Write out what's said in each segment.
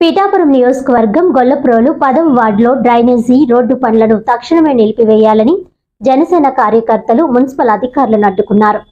పీఠాపురం నియోజకవర్గం గొల్లప్రోలు 10వ వార్డులో డ్రైనేజీ రోడ్డు పనులను తక్షణమే నిలిపివేయాలని జనసేన కార్యకర్తలు మున్సిపల్ అధికారులను అడ్డుకున్నారు.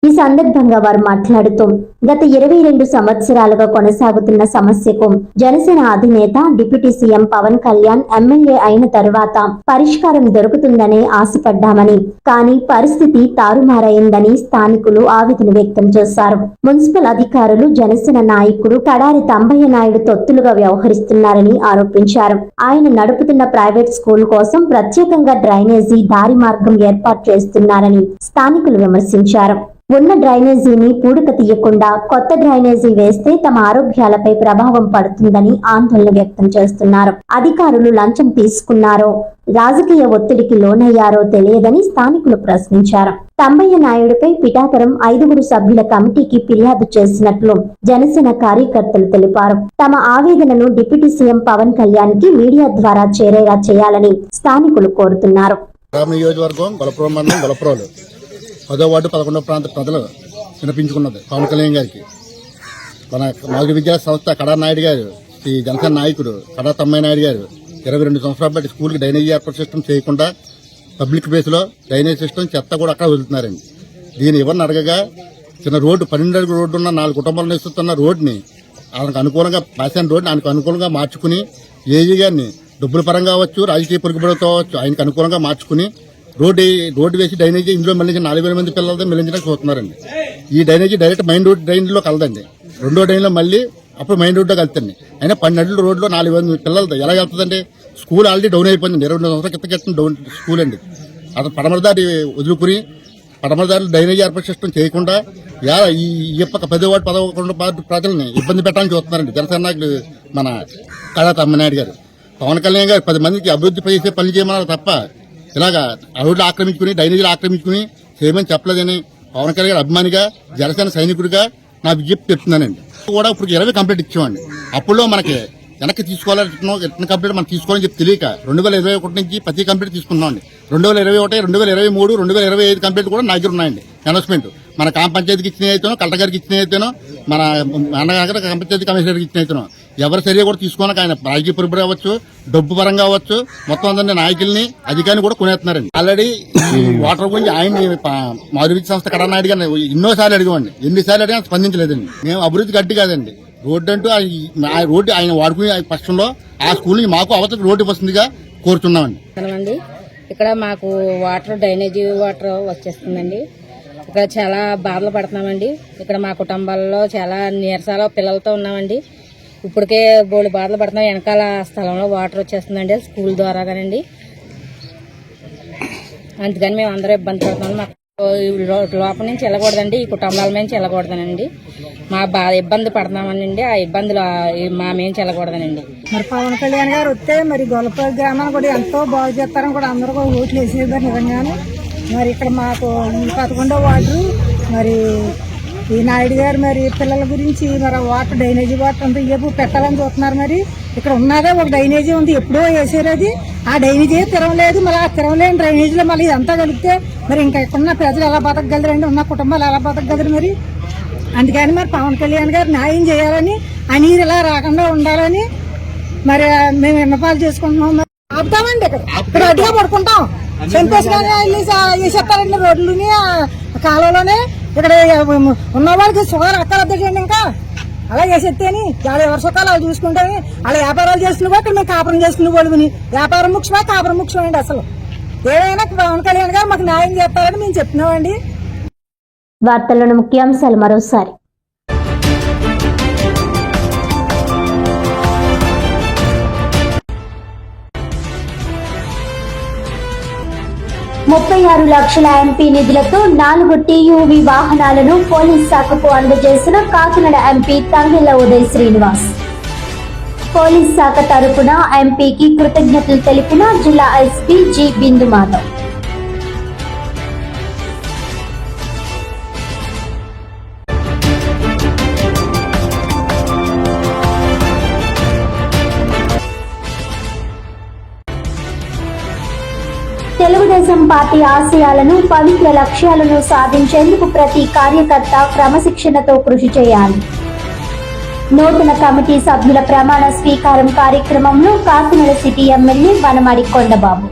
ఈ సందర్భంగా వారు మాట్లాడుతూ గత 22 సంవత్సరాలుగా కొనసాగుతున్న సమస్యకు జనసేన అధినేత deputy CM Pawan Kalyan MLA అయిన తరువాత పరిష్కారం దొరుకుతుందనే ఆశపడ్డామని, కానీ పరిస్థితి తారుమారైందని స్థానికులు ఆవేదన వ్యక్తం చేశారు. మున్సిపల్ అధికారులు జనసేన నాయకుడు కడారి తంబయ్య నాయుడు తొత్తులుగా వ్యవహరిస్తున్నారని ఆరోపించారు. ఆయన నడుపుతున్న ప్రైవేట్ స్కూల్ కోసం ప్రత్యేకంగా డ్రైనేజీ దారి మార్గం ఏర్పాటు చేస్తున్నారని స్థానికులు విమర్శించారు. ఉన్న డ్రైనేజీని పూడిక తీయకుండా కొత్త డ్రైనేజీ వేస్తే తమ ఆరోగ్యాలపై ప్రభావం పడుతుందని ఆందోళన వ్యక్తం చేస్తున్నారు. అధికారులు లంచం తీసుకున్నారో రాజకీయ ఒత్తిడికి లోనయ్యారో తెలియదని స్థానికులు ప్రశ్నించారు. తంబయ్య నాయుడుపై పిఠాపురం 5 సభ్యుల కమిటీకి ఫిర్యాదు చేసినట్లు జనసేన కార్యకర్తలు తెలిపారు. తమ ఆవేదనను డిప్యూటీ సీఎం పవన్ కళ్యాణ్ కి మీడియా ద్వారా చేరేలా చేయాలని స్థానికులు కోరుతున్నారు. 10వ వార్డు 11వ ప్రాంత ప్రజలు వినిపించుకున్నది పవన్ కళ్యాణ్ గారికి. మన మాజీ విద్యా సంస్థ కడా నాయుడు గారు, ఈ జనసేన నాయకుడు కడా తమ్మయ్య నాయుడు గారు 22 సంవత్సరాల బట్టి స్కూల్కి డ్రైనేజీ ఏర్పాటు సిస్టమ్ చేయకుండా పబ్లిక్ ప్లేస్లో డ్రైనేజ్ సిస్టమ్ చెత్త కూడా అక్కడ వదులుతున్నారండి. దీన్ని ఎవరిని అడగగా చిన్న రోడ్డు 12 అడుగుల రోడ్డు ఉన్న 4 కుటుంబాలు నివసిస్తున్న రోడ్ని ఆయనకు అనుకూలంగా పాసాన్ రోడ్ని ఆయనకు అనుకూలంగా మార్చుకుని ఏజీ గారిని డబ్బుల పరంగా అవ్వచ్చు, రాజకీయ పొరుగుబడితో అవ్వచ్చు, ఆయనకు అనుకూలంగా మార్చుకుని రోడ్డు వేసి డ్రైనేజీ ఇందులో మళ్ళీ 4,000 మంది పిల్లలతో మిలించడానికి చూస్తున్నారండి. ఈ డ్రైనేజీ డైరెక్ట్ మెయిన్ రోడ్ డ్రైన్లో కలదండి. రెండో డ్రైన్లో మళ్ళీ అప్పుడు మెయిన్ రోడ్లో కలుతుంది. అయినా 12 అడుగుల రోడ్లో 4,000 మంది పిల్లలతో ఎలా వెళ్తుందండి? స్కూల్ ఆల్రెడీ డౌన్ అయిపోయింది. 22 సంవత్సరాల క్రితం డౌన్ స్కూల్ అండి. అతను పడమరదారి వదులుకుని పడమరదారులు డ్రైనేజీ ఏర్పాటు సిస్టమ్ చేయకుండా ఈ 10వ వార్డు 11వ వార్డు ప్రజల్ని ఇబ్బంది పెట్టాలని చూస్తున్నారండి జనసేన నాయకులు మన కడా తమ్మనాయుడు గారు. పవన్ కళ్యాణ్ గారు 10 మందికి అభివృద్ధి చేసే పనులు చేయమన్నారు తప్ప ఇలాగా రోడ్లు ఆక్రమించుకుని డ్రైనేజీలు ఆక్రమించుకుని చేయమని చెప్పలేదని పవన్ కళ్యాణ్ గారు అభిమానిగా జనసేన సైనికుడిగా నా విజ్ఞప్తి చెప్తున్నానండి. కూడా ఇప్పుడు 20 కంప్లీట్ ఇచ్చామండి. అప్పుడులో మనకి వెనక్కి తీసుకోవాలని కంప్లీట్ మనం తీసుకోవాలని చెప్పి తెలియక 2021 నుంచి ప్రతి కంప్లీట్ తీసుకున్నామండి. 2021, 2023, 2025 కంప్లీట్ కూడా నా దగ్గర ఉన్నాయండి. అనౌన్స్మెంట్ మన గ్రామ పంచాయతీకి ఇచ్చిన అయితేనో, కలెక్టర్ గారికి ఇచ్చిన అయితేనో, మన అన్నగారు పంచాయతీ కమిషనర్కి ఇచ్చిన అయితేనో ఎవరి చర్య కూడా తీసుకోనక ఆయన రాజకీయ పొరుగుబడి అవ్వచ్చు, డబ్బు పరంగా అవ్వచ్చు, మొత్తం అందరినీ నాయకుల్ని అధికారిని కూడా కొనేస్తున్నారండి. ఆల్రెడీ వాటర్ గురించి ఆయన మాజీ విద్యా సంస్థ కడా నాయుడు గారిని ఎన్నోసార్లు అడిగామండి. ఎన్నిసార్లు అడిగినా స్పందించలేదండి. మేము అభివృద్ధి గట్టి కాదండి, రోడ్డు అంటూ ఆ రోడ్డు ఆయన వాడుకునే పక్షంలో ఆ స్కూల్ నుంచి మాకు అవతల రోడ్డు వస్తుందిగా కోరుతున్నామండి. ఇక్కడ మాకు వాటర్ డ్రైనేజీ వాటర్ వచ్చేస్తుందండి. ఇక్కడ చాలా బాధలు పడుతున్నామండి. ఇక్కడ మా కుటుంబాల్లో చాలా నీరసాల పిల్లలతో ఉన్నామండి. ఇప్పటికే బోళ్ళు బాధలు పడుతున్నాం. వెనకాల స్థలంలో వాటర్ వచ్చేస్తుందండి స్కూల్ ద్వారా కానండి. అందుకని మేము అందరూ ఇబ్బంది పడుతున్నాం. మాకు లోపల నుంచి వెళ్ళకూడదండి, ఈ కుటుంబాల నుంచి వెళ్ళకూడదనండి. మా బాధ ఇబ్బంది పడుతున్నామనండి. ఆ ఇబ్బందులు మా మేము వెళ్ళకూడదనండి. మరి పవన్ కళ్యాణ్ గారు వస్తే మరి గొల్లపల్లి గ్రామాన్ని కూడా ఎంతో బాగు చేస్తారని కూడా అందరూ కూడా ఓట్లు వేసేదారు నిజంగానే. మరి ఇక్కడ మాకు ఈ 11వ వార్డు మరి ఈ నాయుడు గారు మరి పిల్లల గురించి మరి వాటర్ డ్రైనేజీ వాటర్ అంతా ఏపు పెట్టాలని చూస్తున్నారు. మరి ఇక్కడ ఉన్నదే ఒక డ్రైనేజీ ఉంది, ఎప్పుడో వేసారు. అది ఆ డ్రైనేజీ తిరగలేదు. మళ్ళీ ఆ తిరగలేని డ్రైనేజీలో మళ్ళీ ఇదంతా కలిపితే మరి ఇంకా ఇక్కడున్న ప్రజలు ఎలా బతకగలరండి, ఉన్న కుటుంబాలు ఎలా బతకగలరు? మరి అందుకని మరి పవన్ కళ్యాణ్ గారు న్యాయం చేయాలని, ఆ నీరు ఇలా రాకుండా ఉండాలని మరి మేము విన్నపాలు చేసుకుంటున్నాం. మరి ఆపుతామండి, ఇక్కడ అడ్డుగా పడుకుంటాం. చంపేసుకొని వేసేస్తారండి రోడ్లని కాలంలోనే. ఇక్కడ ఉన్న వాళ్ళకి సుగారు అక్కడద్దండి. ఇంకా అలా వేసేస్తేని 50 వర్షకాలు అలా చూసుకుంటే అలా వ్యాపారాలు చేస్తున్న ఇక్కడ మేము కాపురం చేసుకునే వాళ్ళని. వ్యాపారం ముఖ్యమా, కాపురం ముఖ్యమండి? అసలు ఏదైనా పవన్ కళ్యాణ్ గారు మాకు న్యాయం చేస్తారని మేము చెప్తున్నామండి. వార్తల్లోని ముఖ్యాంశాలు మరోసారి. $36 లక్షల ఎంపీ నిధులతో 4 టీయూవీ వాహనాలను పోలీస్ శాఖకు అందజేసిన కాకినాడ ఎంపీ తంగెళ్ల ఉదయ్ శ్రీనివాస్. పోలీస్ శాఖ తరపున ఎంపీకి కృతజ్ఞతలు తెలిపిన జిల్లా ఎస్పీ జి బిందు మాధవ్. తెలుగుదేశం పార్టీ ఆశయాలను, పవిత్ర లక్ష్యాలను సాధించేందుకు ప్రతి కార్యకర్త క్రమశిక్షణతో కృషి చేయాలి. నూతన కమిటీ సభ్యుల ప్రమాణ స్వీకారం కార్యక్రమంలో కాకినాడ సిటీ ఎమ్మెల్యే వనమాడి కొండబాబు.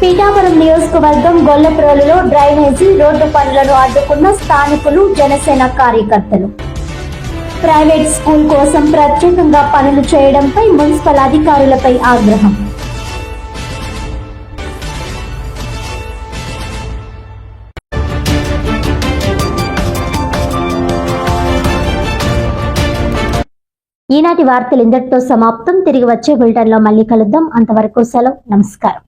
పీఠాపురం నియోజకవర్గం గొల్లప్రోలులో డ్రైనేజీ రోడ్డు పనులను అడ్డుకున్న స్థానికులు, జనసేన కార్యకర్తలు. ప్రైవేట్ స్కూల్ కోసం ప్రత్యేకంగా పనులు చేయడంపై మున్సిపల్ అధికారులపై ఆగ్రహం. ఈనాటి వార్తలు ఇంతటితో సమాప్తం. తిరిగి వచ్చే బులెటిన్లో మళ్ళీ కలుద్దాం. అంతవరకు సెలవు. నమస్కారం.